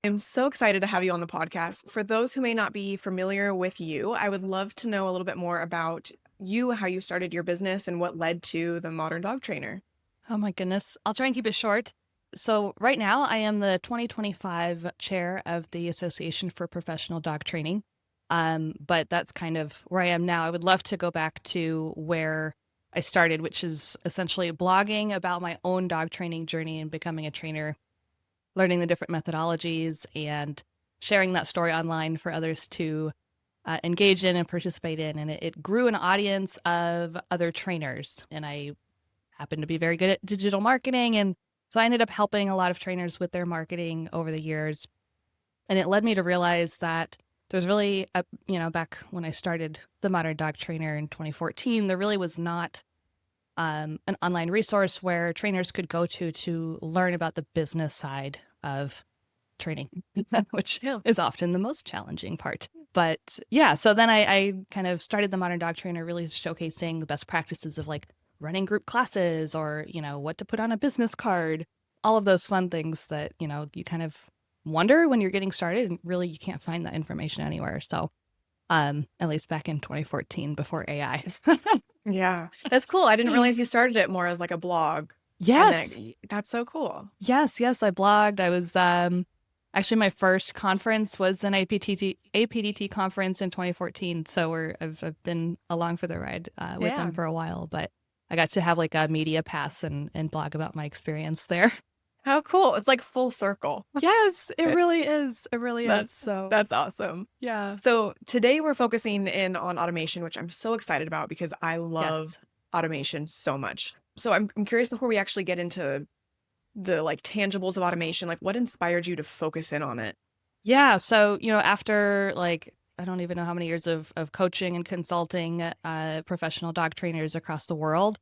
I'm so excited to have you on the podcast. For those who may not be familiar with you, I would love to know a little bit more about you, how you started your business, and what led to the modern dog trainer. Oh my goodness. I'll try and keep it short. So, right now, I am the 2025 chair of the Association for Professional Dog Training. But that's kind of where I am now. I would love to go back to where I started, which is essentially blogging about my own dog training journey and becoming a trainer, learning the different methodologies and sharing that story online for others to engage in and participate in. And it grew an audience of other trainers. And I happened to be very good at digital marketing. And so I ended up helping a lot of trainers with their marketing over the years. And it led me to realize that there's really, back when I started the Modern Dog Trainer in 2014, there really was not an online resource where trainers could go to learn about the business side of training, which Yeah. is often the most challenging part. But yeah, so then I kind of started the Modern Dog Trainer, really showcasing the best practices of like running group classes or, what to put on a business card, all of those fun things that, you kind of wonder when you're getting started and really you can't find that information anywhere. So, at least back in 2014 before AI. Yeah, that's cool. I didn't realize you started it more as like a blog. And Yes. then that's so cool. Yes, I blogged. I was actually my first conference was an APDT conference in 2014. So I've been along for the ride with Yeah. them for a while, but I got to have like a media pass and blog about my experience there. How cool. It's like full circle. Yes, it really is. It really is. That's So that's awesome. yeah. So today we're focusing in on automation, which I'm so excited about because I love Yes. automation so much. So I'm curious before we actually get into the like tangibles of automation, like what inspired you to focus in on it? Yeah. So, after like, I don't even know how many years of coaching and consulting professional dog trainers across the world.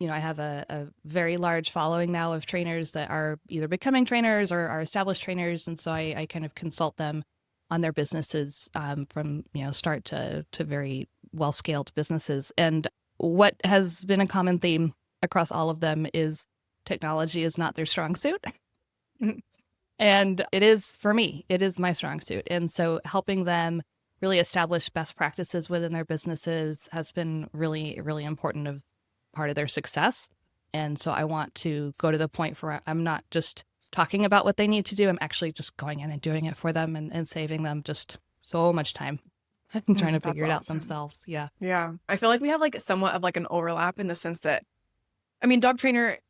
I have a very large following now of trainers that are either becoming trainers or are established trainers. And so I kind of consult them on their businesses from, start to very well scaled businesses. And what has been a common theme across all of them is technology is not their strong suit. And it is for me, it is my strong suit. And so helping them really establish best practices within their businesses has been really, really important of part of their success. And so I want to go to the point where I'm not just talking about what they need to do. I'm actually just going in and doing it for them and saving them just so much time trying to That's figure it out awesome. themselves. Yeah. Yeah. I feel like we have like somewhat of like an overlap in the sense that I mean,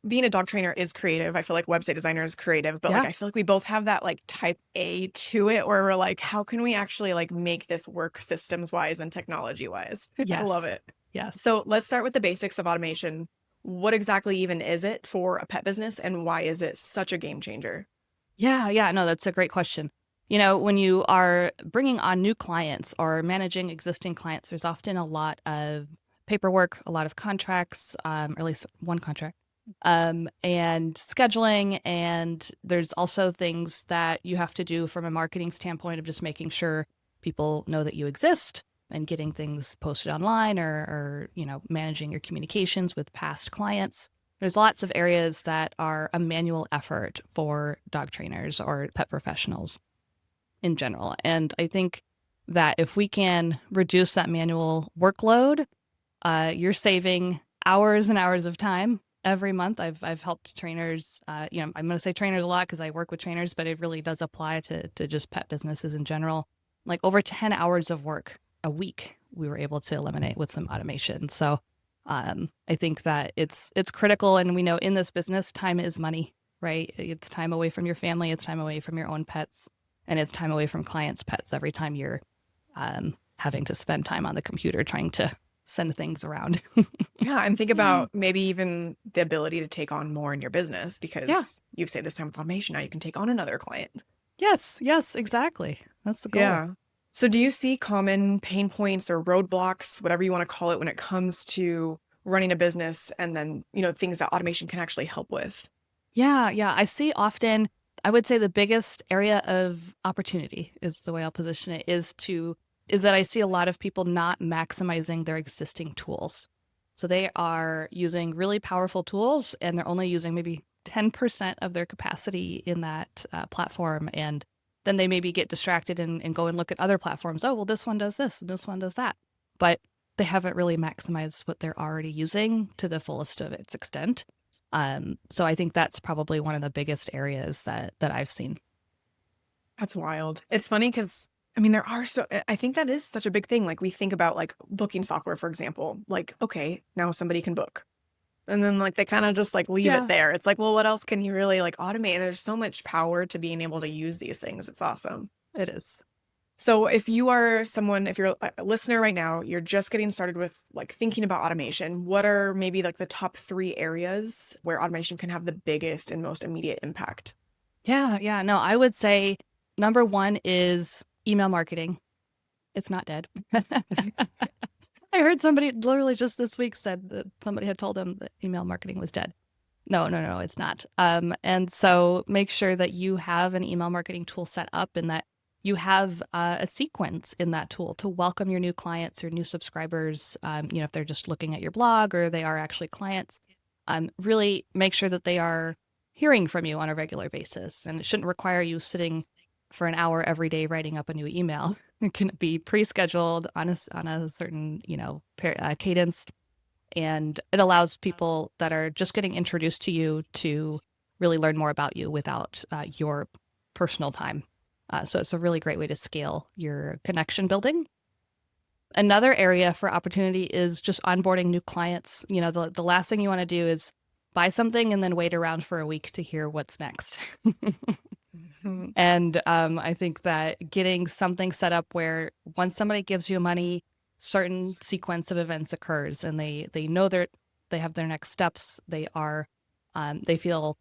being a dog trainer is creative. I feel like website designer is creative, but like Yeah. I feel like we both have that like type A to it where we're like, how can we actually like make this work systems wise and technology wise? I love Yes. it. Yes. So let's start with the basics of automation. What exactly even is it for a pet business and why is it such a game changer? Yeah, yeah, no, that's a great question. When you are bringing on new clients or managing existing clients, there's often a lot of paperwork, a lot of contracts, or at least one contract, and scheduling. And there's also things that you have to do from a marketing standpoint of just making sure people know that you exist and getting things posted online or managing your communications with past clients. There's lots of areas that are a manual effort for dog trainers or pet professionals in general. And I think that if we can reduce that manual workload, you're saving hours and hours of time every month. I've helped trainers, I'm going to say trainers a lot because I work with trainers, but it really does apply to just pet businesses in general. Like over 10 hours of work a week, we were able to eliminate with some automation. So I think that it's critical, and we know in this business, time is money, right? It's time away from your family, it's time away from your own pets, and it's time away from clients' pets every time you're having to spend time on the computer trying to send things around. Yeah, and think about maybe even the ability to take on more in your business Yeah. because you've saved this time with automation. Now you can take on another client. Yes, exactly. That's the goal. Yeah. So do you see common pain points or roadblocks, whatever you want to call it, when it comes to running a business and then, things that automation can actually help with? Yeah. I see often, I would say the biggest area of opportunity is the way I'll position it is that I see a lot of people not maximizing their existing tools. So they are using really powerful tools and they're only using maybe 10% of their capacity in that platform. And then they maybe get distracted and go and look at other platforms. Oh, well, this one does this and this one does that. But they haven't really maximized what they're already using to the fullest of its extent. So I think that's probably one of the biggest areas that I've seen. That's wild. It's funny because I mean, I think that is such a big thing. Like we think about like booking software, for example, like, okay, now somebody can book. And then like they kind of just like leave it Yeah, there. It's like, well, what else can you really like automate? And there's so much power to being able to use these things. It's awesome. it is. So if you are someone, if you're a listener right now, you're just getting started with like thinking about automation, what are maybe like the top 3 areas where automation can have the biggest and most immediate impact? Yeah, yeah. No, I would say number one is email marketing. It's not dead. I heard somebody literally just this week said that somebody had told them that email marketing was dead. No, no, no, it's not. And so make sure that you have an email marketing tool set up and that you have a sequence in that tool to welcome your new clients, your new subscribers. If they're just looking at your blog or they are actually clients, really make sure that they are hearing from you on a regular basis. And it shouldn't require you sitting for an hour every day writing up a new email. It can be pre-scheduled on a certain, cadence. And it allows people that are just getting introduced to you to really learn more about you without your personal time. So it's a really great way to scale your connection building. Another area for opportunity is just onboarding new clients. The last thing you want to do is buy something and then wait around for a week to hear what's next. Mhm. And I think that getting something set up where once somebody gives you money, certain sequence of events occurs, and they know they have their next steps. They feel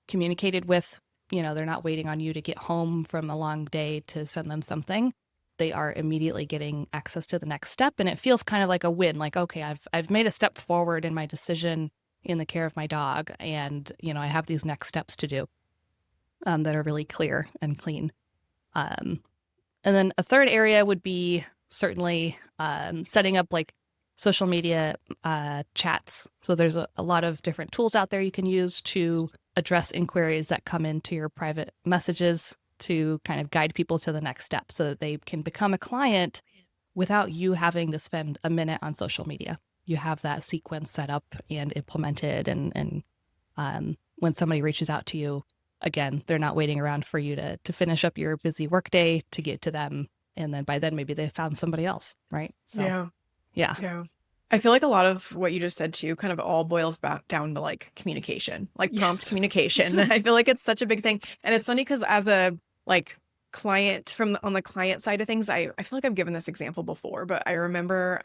communicated with. They're not waiting on you to get home from a long day to send them something. They are immediately getting access to the next step, and it feels kind of like a win. Like, okay, I've made a step forward in my decision in the care of my dog, and I have these next steps to do. That are really clear and clean. Um, and then a third area would be certainly setting up like social media chats. So there's a lot of different tools out there you can use to address inquiries that come into your private messages to kind of guide people to the next step so that they can become a client without you having to spend a minute on social media. You have that sequence set up and implemented, and when somebody reaches out to you, again, they're not waiting around for you to finish up your busy workday to get to them. And then by then, maybe they found somebody else, right? So, Yeah. yeah. Yeah. I feel like a lot of what you just said too kind of all boils back down to like communication, like prompt Yes. communication. I feel like it's such a big thing. And it's funny because as a like client on the client side of things, I feel like I've given this example before, but I remember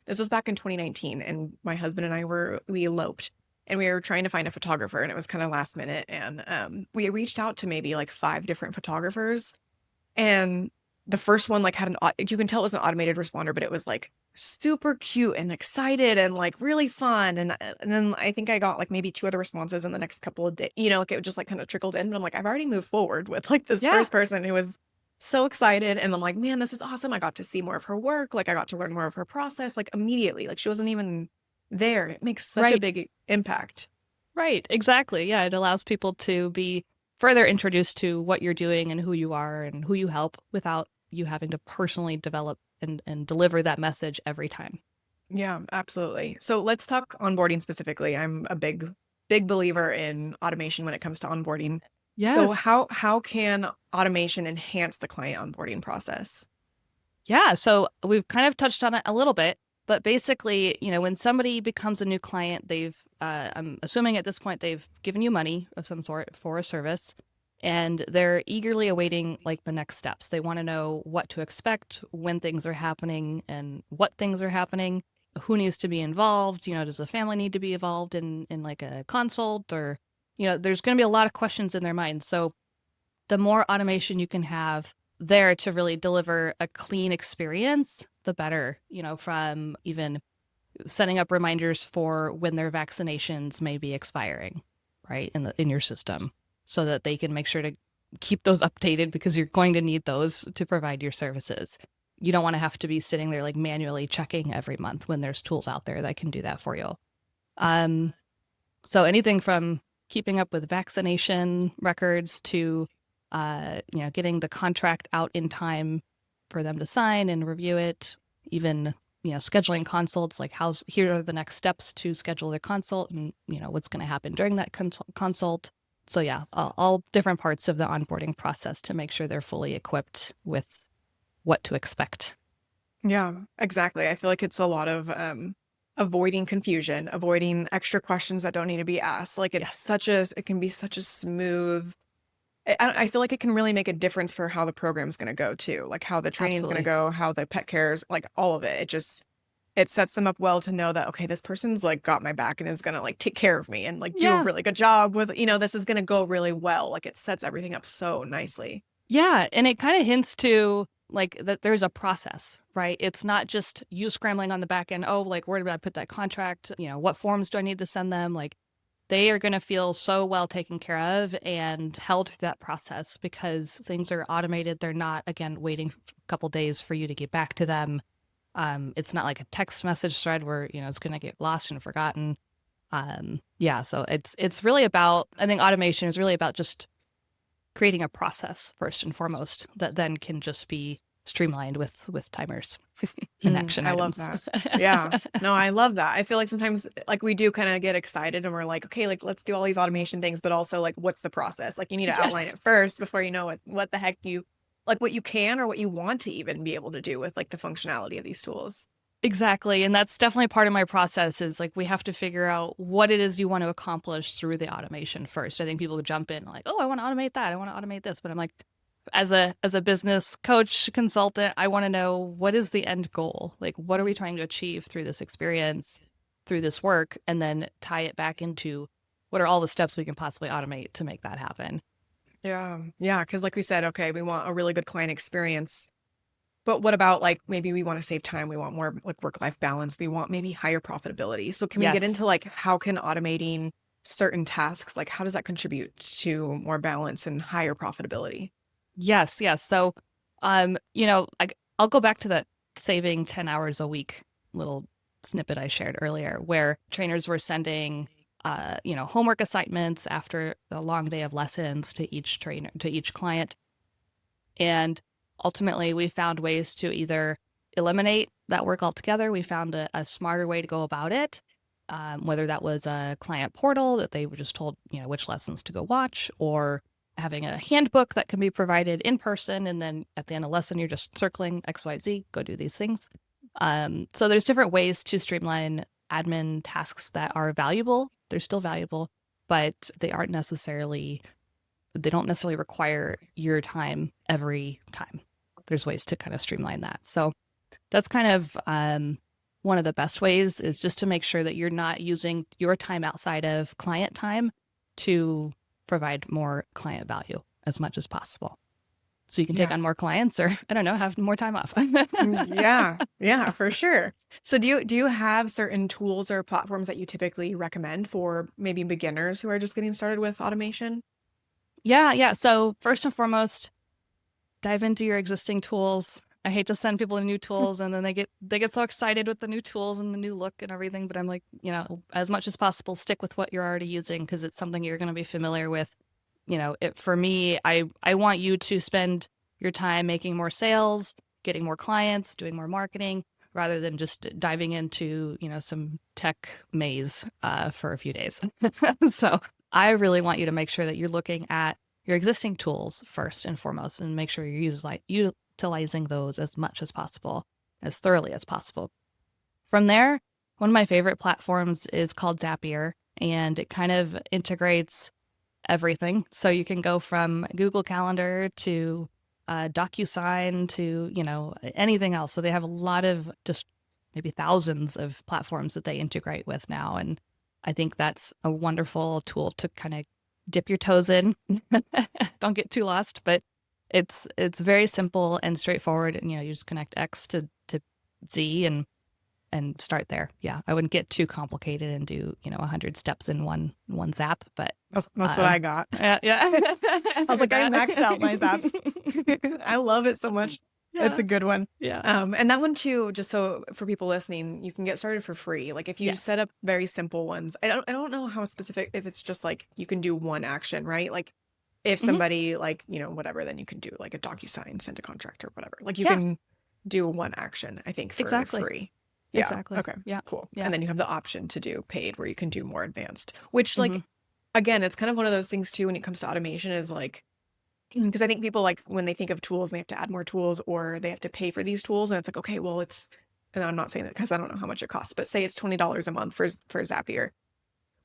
this was back in 2019 and my husband and we eloped and we were trying to find a photographer and it was kind of last minute. And we reached out to maybe like 5 different photographers. And the first one like you can tell it was an automated responder, but it was like super cute and excited and like really fun. And then I think I got like maybe 2 other responses in the next couple of days, like it just like kind of trickled in. But I'm like, I've already moved forward with like this Yeah. first person who was so excited. And I'm like, man, this is awesome. I got to see more of her work. Like I got to learn more of her process, like immediately. Like she wasn't even there. It makes such a Right. big impact. Right. Exactly. Yeah. It allows people to be further introduced to what you're doing and who you are and who you help without you having to personally develop and deliver that message every time. Yeah, absolutely. So let's talk onboarding specifically. I'm a big believer in automation when it comes to onboarding. So Yes. how can automation enhance the client onboarding process? Yeah, so we've kind of touched on it a little bit, but basically, when somebody becomes a new client, I'm assuming at this point, they've given you money of some sort for a service, and they're eagerly awaiting like the next steps. They want to know what to expect, when things are happening, and what things are happening, who needs to be involved. Does the family need to be involved in like a consult, or, there's going to be a lot of questions in their mind. So the more automation you can have there to really deliver a clean experience, the better, from even setting up reminders for when their vaccinations may be expiring, right, in your system, so that they can make sure to keep those updated because you're going to need those to provide your services. You don't want to have to be sitting there like manually checking every month when there's tools out there that can do that for you. So anything from keeping up with vaccination records to getting the contract out in time for them to sign and review it, even, scheduling consults, like here are the next steps to schedule their consult and, what's going to happen during that consult. So yeah, all different parts of the onboarding process to make sure they're fully equipped with what to expect. Yeah, exactly. I feel like it's a lot of avoiding confusion, avoiding extra questions that don't need to be asked. Like Yes, it can be such a smooth. I feel like it can really make a difference for how the program's going to go too, like how the training's going to absolutely. go, how the pet cares, like all of it. It sets them up well to know that, okay, this person's like got my back and is going to like take care of me and like do a Yeah. really good job with, this is going to go really well. Like it sets everything up so nicely. Yeah, and it kind of hints to like that there's a process, right? It's not just you scrambling on the back end. Oh, like where did I put that contract? What forms do I need to send them? Like they are going to feel so well taken care of and held through that process because things are automated. They're not, again, waiting a couple days for you to get back to them. It's not like a text message thread where, it's going to get lost and forgotten. Yeah, so it's really about, I think automation is really about just creating a process first and foremost that then can just be streamlined with timers and action I love items. that. Yeah. No, I love that. I feel like sometimes like we do kind of get excited and we're like, okay, like let's do all these automation things, but also like what's the process? Like you need to outline Yes, it first before you know what the heck what you can or what you want to even be able to do with like the functionality of these tools. exactly. And that's definitely part of my process is like we have to figure out what it is you want to accomplish through the automation first. I think people jump in like, oh, I want to automate that. I want to automate this. But I'm like, as a business coach consultant, I want to know what is the end goal? Like what are we trying to achieve through this experience, through this work, and then tie it back into what are all the steps we can possibly automate to make that happen. Yeah. Yeah. Cause like we said, okay, we want a really good client experience. But what about like maybe we want to save time? We want more like work-life balance. We want maybe higher profitability. So can we get into Yes. like how can automating certain tasks, like how does that contribute to more balance and higher profitability? Yes, yes. So I'll go back to that saving 10 hours a week little snippet I shared earlier where trainers were sending homework assignments after a long day of lessons to each client. And ultimately, we found ways to either eliminate that work altogether. We found a smarter way to go about it, whether that was a client portal that they were just told, which lessons to go watch, or having a handbook that can be provided in person. And then at the end of lesson, you're just circling XYZ, go do these things. So there's different ways to streamline admin tasks that are valuable. They're still valuable, but they don't necessarily require your time every time. There's ways to kind of streamline that. So that's kind of one of the best ways is just to make sure that you're not using your time outside of client time to provide more client value as much as possible. So you can take Yeah. on more clients or, I don't know, have more time off. Yeah. Yeah, for sure. So do you have certain tools or platforms that you typically recommend for maybe beginners who are just getting started with automation? Yeah, yeah. So first and foremost, dive into your existing tools. I hate to send people to new tools and then they get so excited with the new tools and the new look and everything, but I'm like, as much as possible stick with what you're already using because it's something you're going to be familiar with. For me, I want you to spend your time making more sales, getting more clients, doing more marketing rather than just diving into, some tech maze for a few days. So, I really want you to make sure that you're looking at your existing tools first and foremost and make sure you're utilizing those as much as possible, as thoroughly as possible. From there, one of my favorite platforms is called Zapier, and it kind of integrates everything. So you can go from Google Calendar to DocuSign to, anything else. So they have a lot of just maybe thousands of platforms that they integrate with now. And I think that's a wonderful tool to kind of dip your toes in. Don't get too lost, but it's very simple and straightforward. And, you just connect X to Z and start there. Yeah, I wouldn't get too complicated and do 100 steps in one zap, but That's what I got. yeah, yeah. I was like, I maxed out my zaps. I love it so much. It's Yeah, a good one. yeah, And that one too, just so for people listening, you can get started for free. Like if you yes, set up very simple ones, I don't know how specific, if it's just like you can do one action, right? Like if Hmm. somebody like, whatever, then you can do like a DocuSign, send a contract or whatever. Like you Yeah, can do one action, I think, for exactly. free. Yeah. Exactly. Okay. Yeah. Cool. Yeah. And then you have the option to do paid where you can do more advanced, which Hmm. like, again, it's kind of one of those things too when it comes to automation is like, because I think people like when they think of tools, they have to add more tools or they have to pay for these tools. And it's like, okay, well, and I'm not saying it because I don't know how much it costs, but say it's $20 a month for Zapier,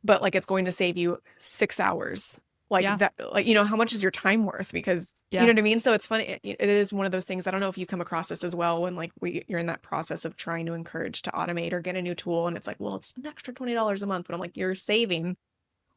but like it's going to save you 6 hours. Like Yeah. that, like, how much is your time worth? Because you Yeah. know what I mean? So it's funny. It is one of those things. I don't know if you come across this as well when like you're in that process of trying to encourage to automate or get a new tool. And it's like, well, it's an extra $20 a month, but I'm like, you're saving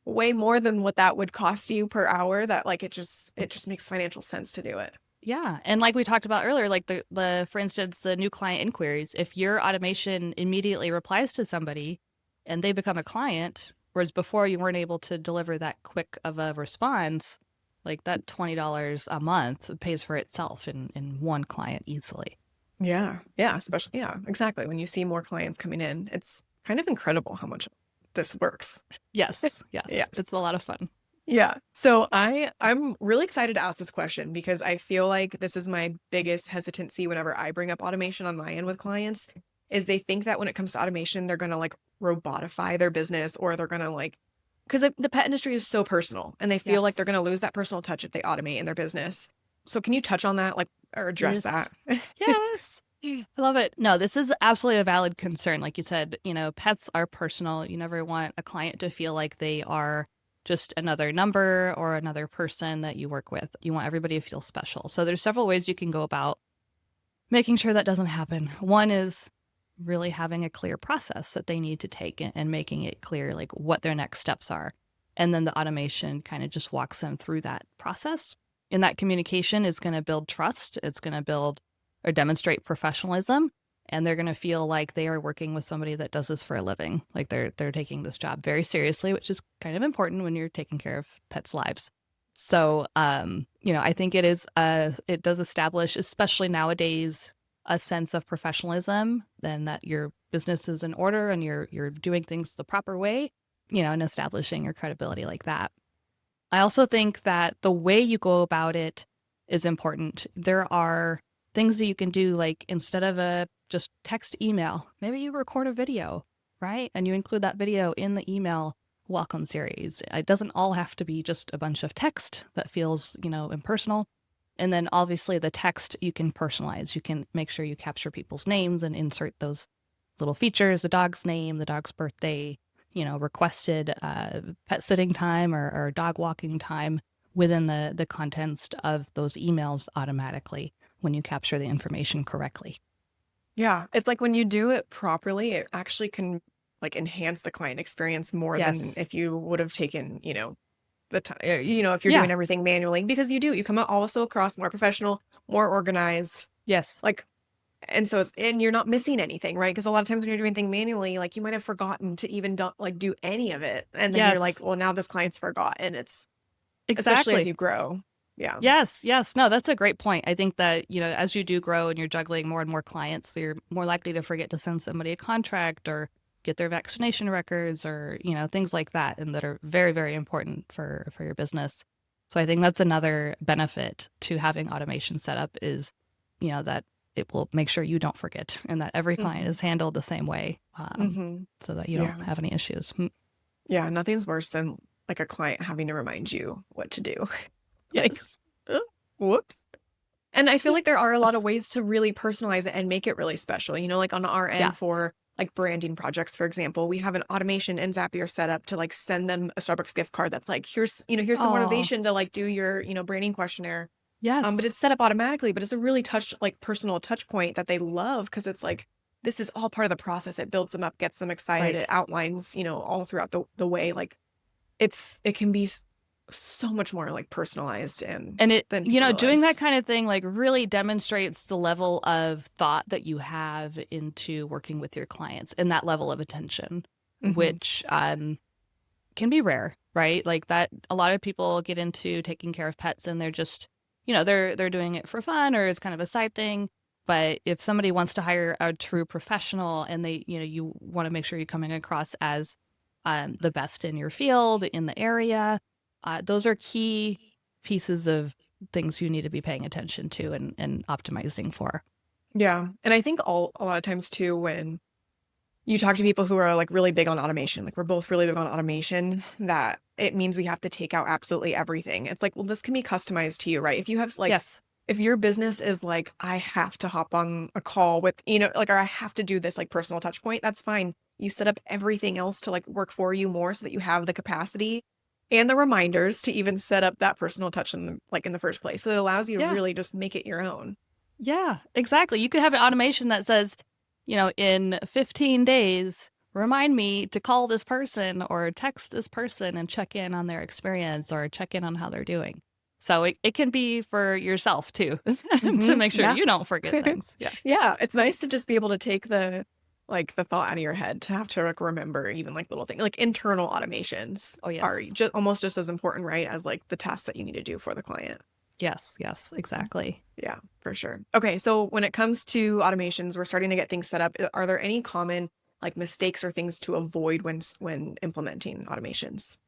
way more than what that would cost you per hour. That like, it just makes financial sense to do it. Yeah. And like we talked about earlier, like the for instance, the new client inquiries, if your automation immediately replies to somebody and they become a client, whereas before you weren't able to deliver that quick of a response, like that $20 a month pays for itself in one client easily. Yeah. Yeah. Especially, yeah, exactly. When you see more clients coming in, it's kind of incredible how much this works. Yes. Yes. Yes. It's a lot of fun. Yeah. So I'm really excited to ask this question because I feel like this is my biggest hesitancy whenever I bring up automation on my end with clients is they think that when it comes to automation, they're going to like robotify their business or they're going to like because the pet industry is so personal and they feel like they're Yes. going to lose that personal touch if they automate in their business. So can you touch on that like or address Yes. that? Yes. I love it. No, this is absolutely a valid concern. Like you said, pets are personal. You never want a client to feel like they are just another number or another person that you work with. You want everybody to feel special. So there's several ways you can go about making sure that doesn't happen. One is really having a clear process that they need to take and making it clear like what their next steps are. And then the automation kind of just walks them through that process. And that communication is going to build trust. It's going to build or demonstrate professionalism. And they're going to feel like they are working with somebody that does this for a living. Like they're taking this job very seriously, which is kind of important when you're taking care of pets' lives. So, I think it does establish, especially nowadays, a sense of professionalism, then that your business is in order and you're doing things the proper way, and establishing your credibility like that. I also think that the way you go about it is important. There are things that you can do, like instead of a just text email, maybe you record a video, right? And you include that video in the email welcome series. It doesn't all have to be just a bunch of text that feels, impersonal. And then obviously the text you can personalize. You can make sure you capture people's names and insert those little features, the dog's name, the dog's birthday, requested pet sitting time or dog walking time within the contents of those emails automatically when you capture the information correctly. Yeah, it's like when you do it properly, it actually can like enhance the client experience more than Yes. if you would have taken, the time, if you're Yeah. doing everything manually because you come out also across more professional, more organized, Yes. like, and so and you're not missing anything, right? Because a lot of times when you're doing things manually, like you might have forgotten to even like do any of it. And then you're like, Yes. well, now this client's forgot. And it's, especially as Exactly. you grow. Yeah. Yes, yes. No, that's a great point. I think that, as you do grow and you're juggling more and more clients, you're more likely to forget to send somebody a contract or get their vaccination records or, things like that, and that are very, very important for your business. So I think that's another benefit to having automation set up is, that it will make sure you don't forget and that every client Hmm. is handled the same way, Hmm. so that you don't Yeah. have any issues. Yeah. Nothing's worse than like a client having to remind you what to do. Like, Yes. "Uh, whoops." And I feel like there are a lot of Yes. ways to really personalize it and make it really special. Like on our Yeah. end for like branding projects, for example, we have an automation in Zapier set up to like send them a Starbucks gift card that's like, here's some Oh, motivation to like do your, branding questionnaire. But yes. it's set up automatically, but it's a really personal touch point that they love because it's like this is all part of the process. It builds them up, gets them excited. Right. It outlines, all throughout the way. Like it can be so much more like personalized and And than people doing that realize. kind of thing like really demonstrates the level of thought that you have into working with your clients and that level of attention, Hmm. which can be rare, right? Like that, a lot of people get into taking care of pets and they're just, they're doing it for fun or it's kind of a side thing. But if somebody wants to hire a true professional and they, you want to make sure you're coming across as the best in your field, in the area, those are key pieces of things you need to be paying attention to and optimizing for. Yeah. And I think a lot of times too, when you talk to people who are like really big on automation, like we're both really big on automation, that it means we have to take out absolutely everything. It's like, well, this can be customized to you, right? If you have like, Yes. if your business is like, I have to hop on a call with, you know, like, or I have to do this like personal touch point, that's fine. You set up everything else to like work for you more so that you have the capacity and the reminders to even set up that personal touch in the first place. So it allows you to Yeah. really just make it your own. Yeah, exactly. You could have an automation that says, in 15 days, remind me to call this person or text this person and check in on their experience or check in on how they're doing. So it can be for yourself too, to make sure Yeah. you don't forget things. Yeah. Yeah, it's nice to just be able to take the thought out of your head to have to like remember even like little things like internal automations Oh, are yes. almost just as important, right, as like the tasks that you need to do for the client. Yes. Yes. Exactly. Yeah, for sure. Okay, so when it comes to automations, we're starting to get things set up. Are there any common like mistakes or things to avoid when implementing automations?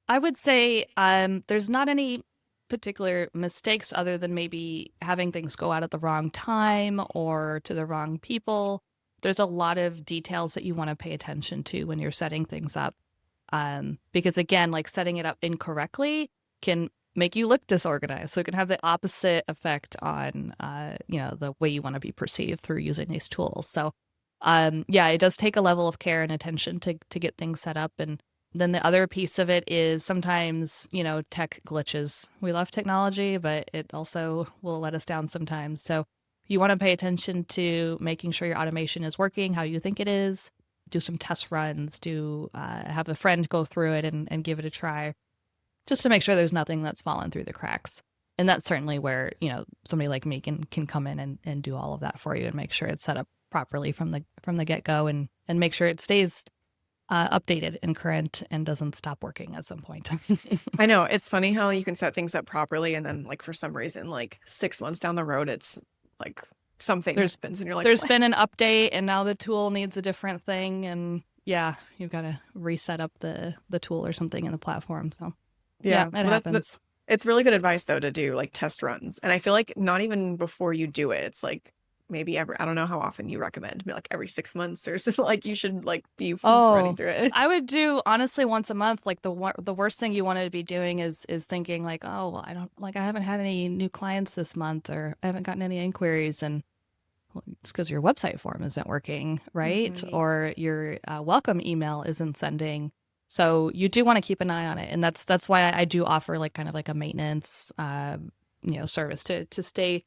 I would say there's not any particular mistakes other than maybe having things go out at the wrong time or to the wrong people. There's a lot of details that you want to pay attention to when you're setting things up. Because again, like setting it up incorrectly can make you look disorganized. So it can have the opposite effect on, the way you want to be perceived through using these tools. So, yeah, it does take a level of care and attention to get things set up. And then the other piece of it is sometimes, tech glitches. We love technology, but it also will let us down sometimes. So you want to pay attention to making sure your automation is working how you think it is. Do some test runs, have a friend go through it and give it a try, just to make sure there's nothing that's fallen through the cracks. And that's certainly where, somebody like me can come in and do all of that for you and make sure it's set up properly from the get-go and make sure it stays updated and current and doesn't stop working at some point. I know it's funny how you can set things up properly and then like for some reason like 6 months down the road it's like something there's happens and you're like, there's what? been an update and now the tool needs a different thing, and yeah, you've got to reset up the tool or something in the platform. So yeah, Yeah, it well that happens. it's really good advice though to do like test runs. And I feel like not even before you do it, it's like maybe every, I don't know how often you recommend, maybe like every 6 months or something, like you should like be running Oh, through it. I would do honestly once a month. Like the worst thing you want to be doing is thinking like, oh, well, I haven't had any new clients this month, or I haven't gotten any inquiries, and well, it's because your website form isn't working, right? Or your welcome email isn't sending. So you do want to keep an eye on it, and that's why I do offer like kind of like a maintenance, service to stay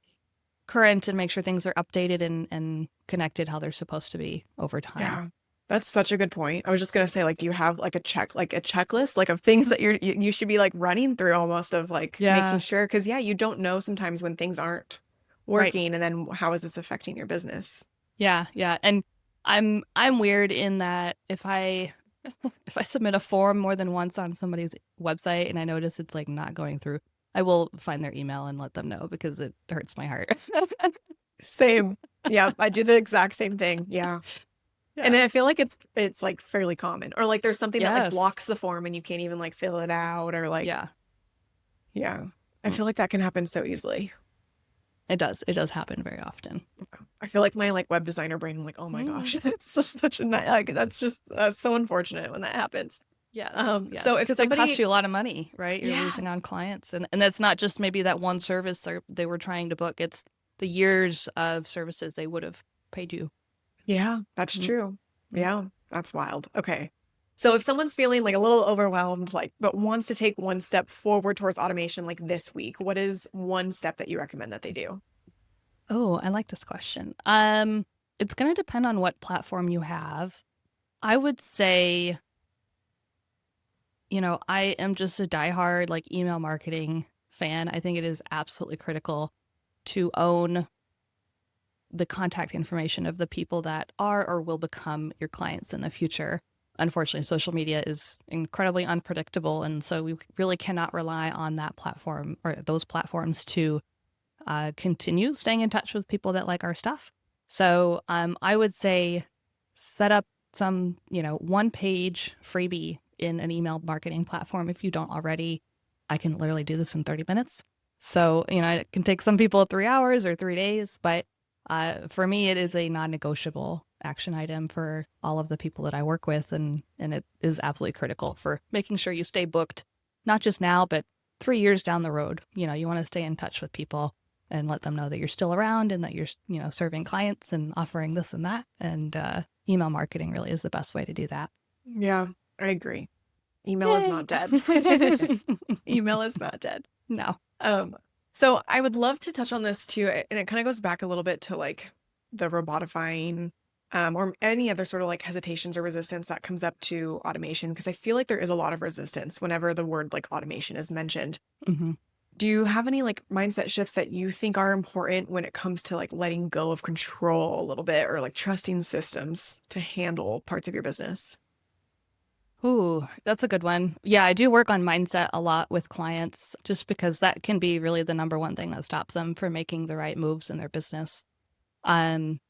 current and make sure things are updated and connected how they're supposed to be over time. Yeah. That's such a good point. I was just gonna say, like, do you have like a checklist, like of things that you should be like running through almost of like making Yeah, sure, because yeah, you don't know sometimes when things aren't right. working, and then how is this affecting your business? Yeah, yeah. And I'm weird in that if I submit a form more than once on somebody's website and I notice it's like not going through, I will find their email and let them know because it hurts my heart. Same. Yeah, I do the exact same thing. Yeah. And Yeah. I feel like it's like fairly common. Or like there's something that like Yes. blocks the form and you can't even like fill it out or like Yeah. yeah. I Mm. feel like that can happen so easily. It does. It does happen very often. I feel like my like web designer brain, I'm like, oh my gosh, Mm. it's just such a like that's so unfortunate when that happens. Yes. So Yes. if Because it costs somebody you a lot of money, right? You're yeah, losing on clients. And that's not just maybe that one service they were trying to book. It's the years of services they would have paid you. yeah, that's Mm, true. mm. Yeah, that's wild. Okay. So if someone's feeling like a little overwhelmed, like, but wants to take one step forward towards automation, like this week, what is one step that you recommend that they do? Oh, I like this question. It's going to depend on what platform you have. I would say, I am just a diehard like email marketing fan. I think it is absolutely critical to own the contact information of the people that are or will become your clients in the future. Unfortunately, social media is incredibly unpredictable, and so we really cannot rely on that platform or those platforms to continue staying in touch with people that like our stuff. So I would say set up some, one page freebie in an email marketing platform if you don't already. I can literally do this in 30 minutes. So, it can take some people 3 hours or 3 days, but for me, it is a non-negotiable action item for all of the people that I work with. And it is absolutely critical for making sure you stay booked, not just now, but 3 years down the road. You want to stay in touch with people and let them know that you're still around and that you're, serving clients and offering this and that. And email marketing really is the best way to do that. Yeah, I agree. Email is Yay. not dead. Email is not dead. No. So I would love to touch on this too, and it kind of goes back a little bit to like the robotifying, or any other sort of like hesitations or resistance that comes up to automation, because I feel like there is a lot of resistance whenever the word like automation is mentioned. Mm-hmm. Do you have any like mindset shifts that you think are important when it comes to like letting go of control a little bit, or like trusting systems to handle parts of your business? Ooh, that's a good one. Yeah, I do work on mindset a lot with clients just because that can be really the number one thing that stops them from making the right moves in their business. Um,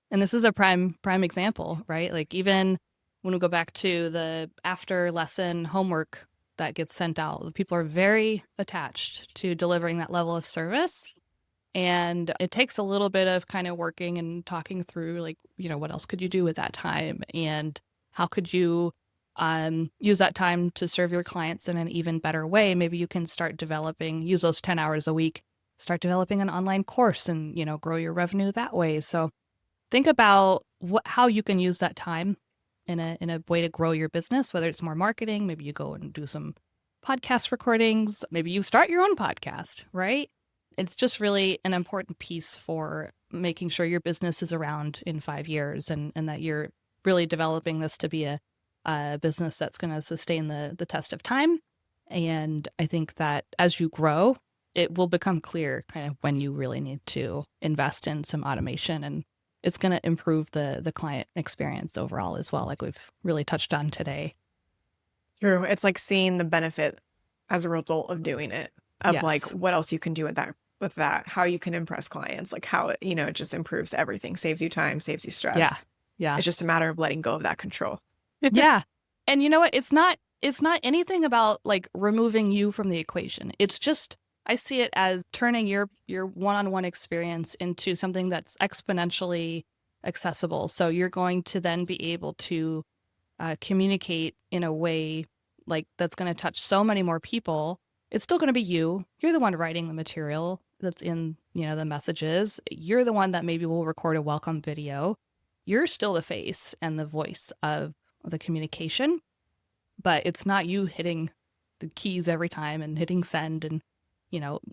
and this is a prime example, right? Like even when we go back to the after lesson homework that gets sent out, people are very attached to delivering that level of service. And it takes a little bit of kind of working and talking through, like, what else could you do with that time? And how could you use that time to serve your clients in an even better way? Maybe you can use those 10 hours a week, start developing an online course and, grow your revenue that way. So think about how you can use that time in a way to grow your business, whether it's more marketing, maybe you go and do some podcast recordings, maybe you start your own podcast, right? It's just really an important piece for making sure your business is around in 5 years and that you're really developing this to be a business that's going to sustain the test of time. And I think that as you grow, it will become clear kind of when you really need to invest in some automation, and it's going to improve the client experience overall as well, like we've really touched on today. True. It's like seeing the benefit as a result of doing it, of like Yes. what else you can do with that, how you can impress clients, like how it, it just improves everything, saves you time, saves you Yeah. stress. Yeah. It's just a matter of letting go of that control. Yeah. And you know what? It's not anything about like removing you from the equation. It's just, I see it as turning your one-on-one experience into something that's exponentially accessible. So you're going to then be able to communicate in a way like that's going to touch so many more people. It's still going to be you. You're the one writing the material that's in, the messages. You're the one that maybe will record a welcome video. You're still the face and the voice of the communication, but it's not you hitting the keys every time and hitting send and,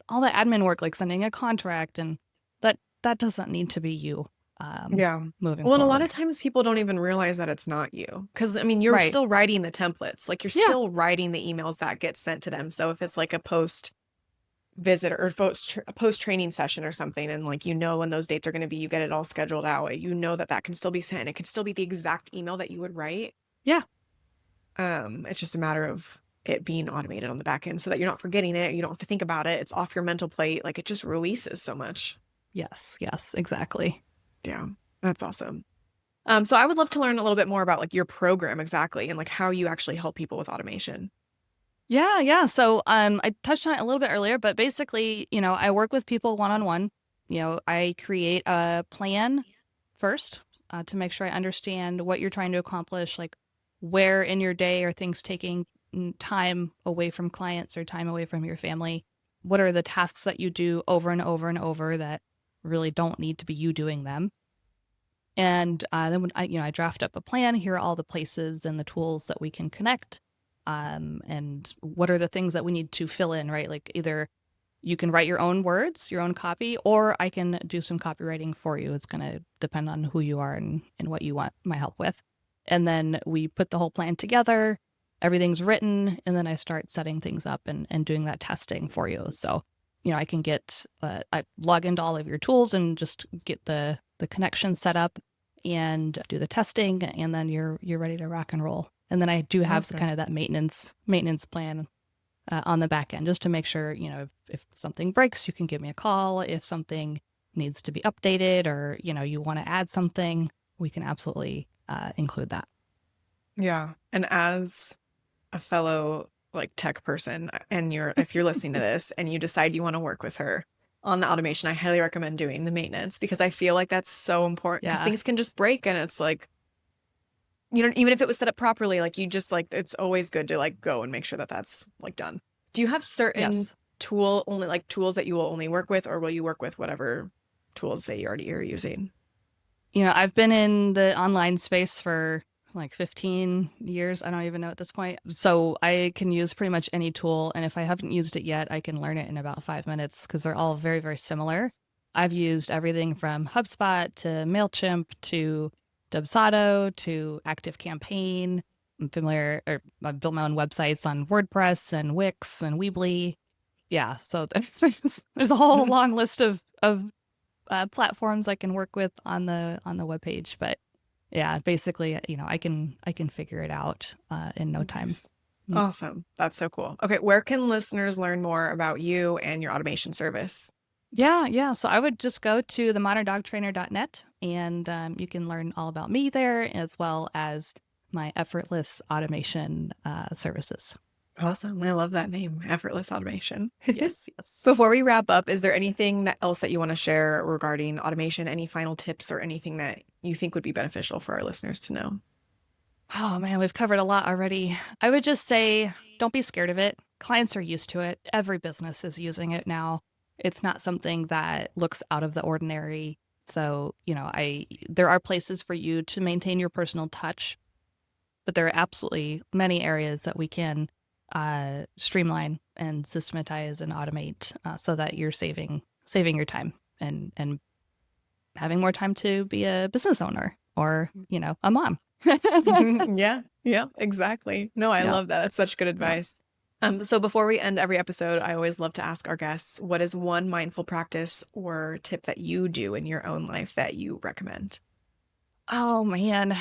all the admin work like sending a contract, and that doesn't need to be you. Yeah. Moving Well, and a lot of forward. times people don't even realize that it's not you. Because, I mean, you're Right. still writing the templates. Like, you're Yeah. still writing the emails that get sent to them. So if it's like a post visit or a post training session or something, and like, when those dates are going to be, you get it all scheduled out, that can still be sent. It can still be the exact email that you would write. Yeah. It's just a matter of it being automated on the back end so that you're not forgetting it. You don't have to think about it. It's off your mental plate. Like, it just releases so much. Yes. Yes, exactly. Yeah. That's awesome. So I would love to learn a little bit more about like your program exactly and like how you actually help people with automation. Yeah, yeah. So I touched on it a little bit earlier, but basically, I work with people one-on-one. I create a plan first to make sure I understand what you're trying to accomplish, like where in your day are things taking time away from clients or time away from your family. What are the tasks that you do over and over and over that really don't need to be you doing them? And then when I draft up a plan, here are all the places and the tools that we can connect. And what are the things that we need to fill in, right? Like either you can write your own words, your own copy, or I can do some copywriting for you. It's going to depend on who you are and what you want my help with. And then we put the whole plan together, everything's written, and then I start setting things up and doing that testing for you. So, I can I log into all of your tools and just get the connection set up and do the testing, and then you're ready to rock and roll. And then I do have Awesome. kind of that maintenance plan on the back end, just to make sure, if something breaks, you can give me a call. If something needs to be updated or, you want to add something, we can absolutely include that. Yeah. And as a fellow like tech person and if you're listening to this and you decide you want to work with her on the automation, I highly recommend doing the maintenance, because I feel like that's so important, because Yeah. things can just break, and it's like, even if it was set up properly, like you just like, it's always good to like go and make sure that that's like done. Do you have certain Yes. tools that you will only work with, or will you work with whatever tools that you already are using? I've been in the online space for like 15 years. I don't even know at this point. So I can use pretty much any tool. And if I haven't used it yet, I can learn it in about 5 minutes because they're all very, very similar. I've used everything from HubSpot to MailChimp to Dubsado to ActiveCampaign. I'm familiar, or I've built my own websites on WordPress and Wix and Weebly. Yeah, so there's a whole long list of platforms I can work with on the webpage. But yeah, basically, I can figure it out in no time. Nice. Awesome. That's so cool. Okay, where can listeners learn more about you and your automation service? Yeah. So I would just go to themoderndogtrainer.net, and you can learn all about me there, as well as my effortless automation services. Awesome. I love that name, effortless automation. Yes. Before we wrap up, is there anything else that you want to share regarding automation? Any final tips or anything that you think would be beneficial for our listeners to know? Oh man, we've covered a lot already. I would just say, don't be scared of it. Clients are used to it. Every business is using it now. It's not something that looks out of the ordinary. So, there are places for you to maintain your personal touch, but there are absolutely many areas that we can streamline and systematize and automate so that you're saving your time and having more time to be a business owner or, a mom. Yeah, exactly. No, I love that. That's such good advice. So before we end every episode, I always love to ask our guests, what is one mindful practice or tip that you do in your own life that you recommend? Oh man,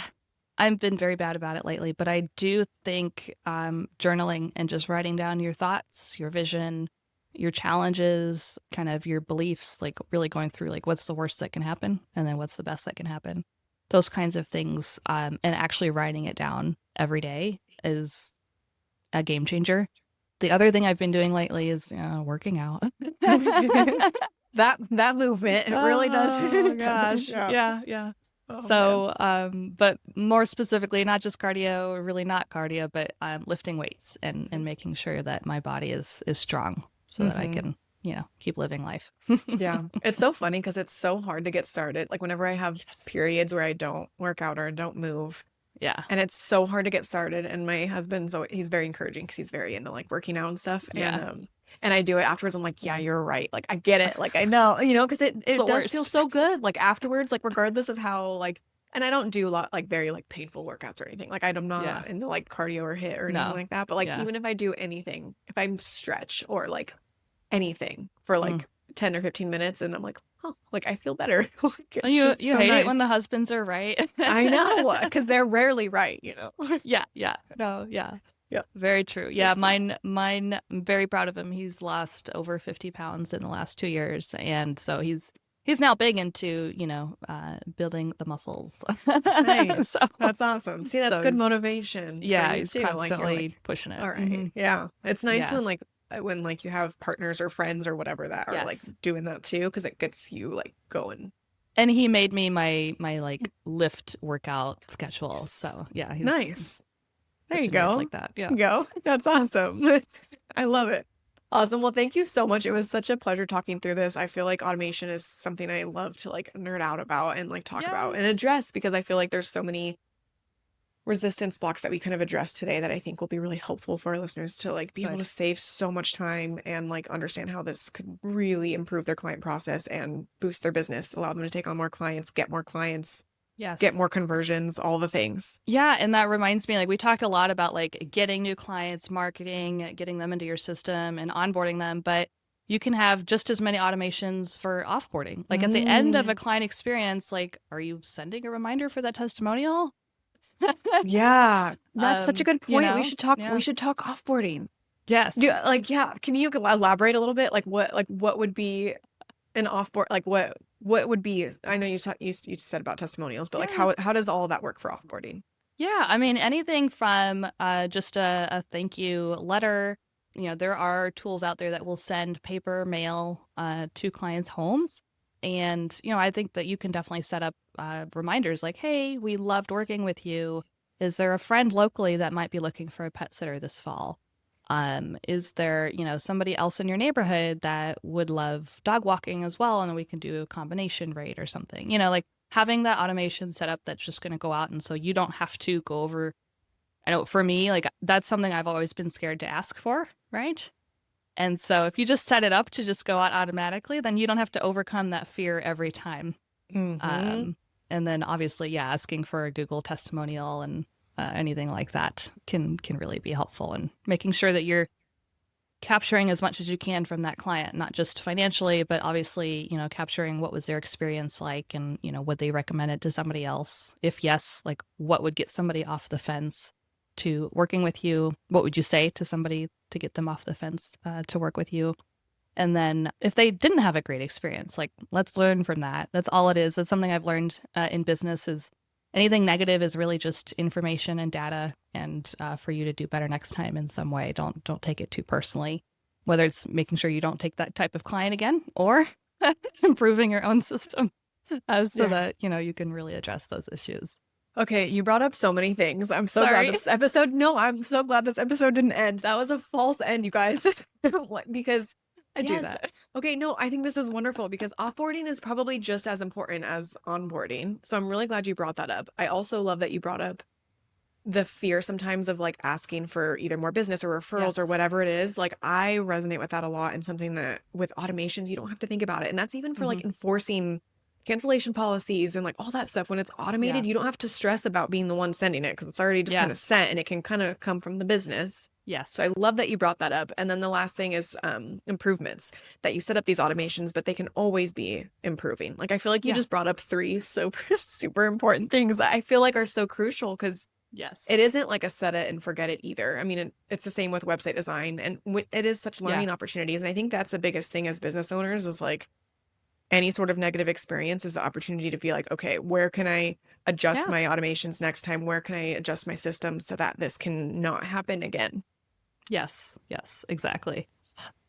I've been very bad about it lately, but I do think journaling and just writing down your thoughts, your vision, your challenges, kind of your beliefs, like really going through like what's the worst that can happen and then what's the best that can happen. Those kinds of things, and actually writing it down every day is a game changer. The other thing I've been doing lately is working out. That movement, it really does. Oh gosh. Yeah. Oh, So, but more specifically, not just cardio, or really not cardio, but lifting weights and making sure that my body is strong so that I can, keep living life. Yeah. It's so funny because it's so hard to get started. Like whenever I have periods where I don't work out or don't move, Yeah. and it's so hard to get started. And my husband's he's very encouraging because he's very into like working out and stuff. Yeah. And I do it afterwards. I'm like, yeah, you're right. Like I get it. Like I know, because it the does worst. feel so good. Like afterwards, like regardless of how like, and I don't do a lot like very like painful workouts or anything. Like I'm not into like cardio or HIIT or anything like that. But like even if I do anything, if I stretch or like anything for like 10 or 15 minutes, and I'm like, oh, like I feel better. Like, you hate it when the husbands are right. I know, because they're rarely right, Yeah. No, yeah. Yeah. Very true. Yeah, mine, I'm very proud of him. He's lost over 50 pounds in the last 2 years. And so he's now big into, building the muscles. Nice. So, that's awesome. See, that's so good he's- motivation. yeah, for you he's too. Like, you're constantly like, pushing it. all right. Mhm. Yeah. It's nice Yeah. when like you have partners or friends or whatever that are like Yes. doing that too, because it gets you like going. And he made me my like lift workout schedule. Yes. So yeah, he's Nice. There you such a nerd go. like that. Yeah. There you go. That's awesome. I love it. Awesome. Well, thank you so much. It was such a pleasure talking through this. I feel like automation is something I love to like nerd out about and like talk about and Yes. address, because I feel like there's so many resistance blocks that we kind of addressed today that I think will be really helpful for our listeners to like be able to save so much time and like understand how this could really improve their client process and boost their business, allow them to take on more clients, get more clients, Yes. get more conversions, all the things. Yeah, and that reminds me, like we talked a lot about like getting new clients, marketing, getting them into your system and onboarding them, but you can have just as many automations for offboarding. Like at the end of a client experience, like, are you sending a reminder for that testimonial? Yeah, that's such a good point. We should talk. Yeah. We should talk offboarding. Yes. Can you elaborate a little bit? Like what would be an offboard? Like what would be? I know you said about testimonials, but like how does all of that work for offboarding? Yeah, I mean, anything from just a thank you letter. There are tools out there that will send paper mail to clients' homes. And, I think that you can definitely set up reminders like, hey, we loved working with you. Is there a friend locally that might be looking for a pet sitter this fall? Is there, somebody else in your neighborhood that would love dog walking as well? And we can do a combination rate or something, like having that automation set up that's just going to go out. And so you don't have to go over. I know for me, like that's something I've always been scared to ask for, right? And so if you just set it up to just go out automatically, then you don't have to overcome that fear every time. Mm-hmm. Um, and then obviously, yeah, asking for a Google testimonial and anything like that can really be helpful, and making sure that you're capturing as much as you can from that client, not just financially, but obviously, capturing what was their experience like, and, would they recommend it to somebody else? If yes, like what would get somebody off the fence to working with you? What would you say to somebody to get them off the fence to work with you? And then if they didn't have a great experience, like let's learn from that. That's all it is. That's something I've learned in business is anything negative is really just information and data, and for you to do better next time in some way. Don't take it too personally, whether it's making sure you don't take that type of client again or improving your own system so Yeah. that, you can really address those issues. Okay, you brought up so many things. I'm so glad Sorry. this episode, no, I'm so glad this episode didn't end. That was a false end, you guys. Because, I do yes. that. Okay, no, I think this is wonderful because offboarding is probably just as important as onboarding. So I'm really glad you brought that up. I also love that you brought up the fear sometimes of like asking for either more business or referrals or Yes. whatever it is. Like I resonate with that a lot, and something that with automations, you don't have to think about it. And that's even for Hmm. like enforcing cancellation policies and like all that stuff. When it's Yeah. automated, you don't have to stress about being the one sending it because it's already just kind Yeah. of sent and it can kind of come from the business. So I Yes. love that you brought that up. And then the last thing is improvements, that you set up these automations, but they can always be improving. Like I feel like you Yeah. just brought up three so super important things that I feel like are so crucial because it Yes. isn't like a set it and forget it either. I mean, it's the same with website design, and it is such Yeah. learning opportunities. And I think that's the biggest thing as business owners is like any sort of negative experience is the opportunity to be like, okay, where can I adjust Yeah. my automations next time? Where can I adjust my system so that this can not happen again? Yes. Yes. Exactly.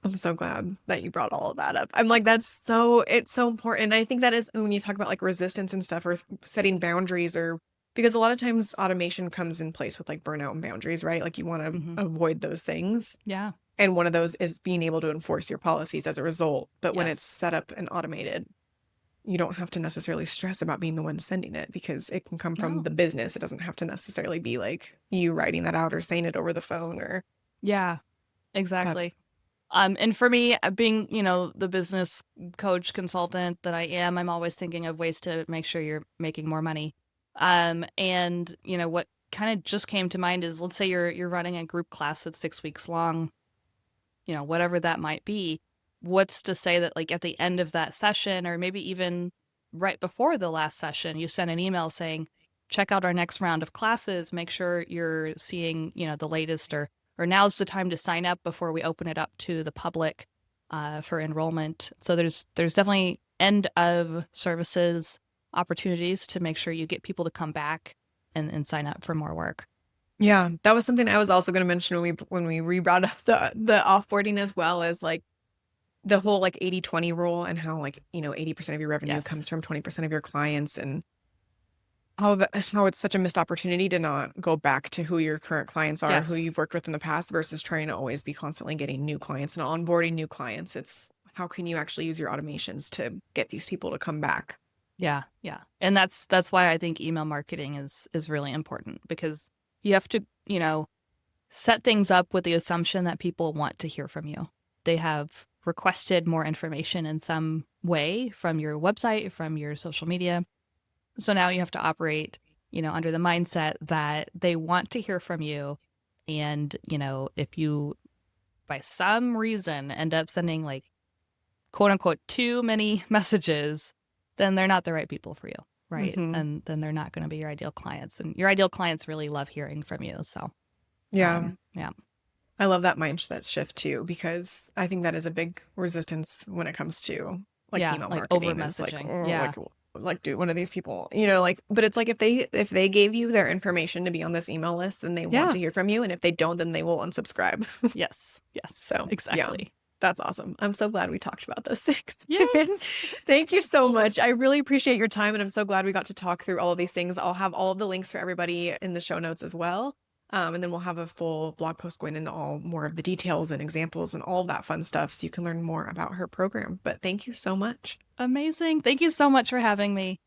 I'm so glad that you brought all of that up. I'm like, it's so important. I think that is when you talk about like resistance and stuff or setting boundaries, or because a lot of times automation comes in place with like burnout and boundaries, right? Like you want to Hmm. avoid those things. Yeah. And one of those is being able to enforce your policies as a result. But when it's Yes. set up and automated, you don't have to necessarily stress about being the one sending it because it can come from No. the business. It doesn't have to necessarily be like you writing that out or saying it over the phone or Yeah. that's, Exactly. And for me, being, the business coach consultant that I am, I'm always thinking of ways to make sure you're making more money. And what kind of just came to mind is, let's say you're running a group class that's 6 weeks long, whatever that might be. What's to say that like at the end of that session, or maybe even right before the last session, you send an email saying, check out our next round of classes, make sure you're seeing, the latest, or now's the time to sign up before we open it up to the public for enrollment. So there's definitely end of services opportunities to make sure you get people to come back and sign up for more work. yeah, that was something I was also going to mention when we re-brought up the offboarding, as well as like the whole like 80/20 rule, and how like, 80% of your revenue Yes. comes from 20% of your clients, and how it's such a missed opportunity to not go back to who your current clients are, who Yes. you've worked with in the past, versus trying to always be constantly getting new clients and onboarding new clients. It's how can you actually use your automations to get these people to come back? Yeah, yeah. And that's why I think email marketing is really important, because you have to, set things up with the assumption that people want to hear from you. They have requested more information in some way from your website, from your social media. So now you have to operate, under the mindset that they want to hear from you. And, if you by some reason end up sending like quote unquote too many messages, then they're not the right people for you. Right. Hmm. And then they're not going to be your ideal clients. And your ideal clients really love hearing from you. So, Yeah. yeah. I love that mindset shift too, because I think that is a big resistance when it comes to like Yeah. email Like over marketing. It's like, messaging. oh, like Yeah. like, do one of these people, you know, like, but it's like if they gave you their information to be on this email list, then they want Yeah. to hear from you. And if they don't, then they will unsubscribe. Yes. Yes. So yeah, Exactly. that's awesome. I'm so glad we talked about those things. Yes. Thank you so much. I really appreciate your time, and I'm so glad we got to talk through all of these things. I'll have all of the links for everybody in the show notes as well. And then we'll have a full blog post going into all more of the details and examples and all of that fun stuff so you can learn more about her program. But thank you so much. Amazing. Thank you so much for having me.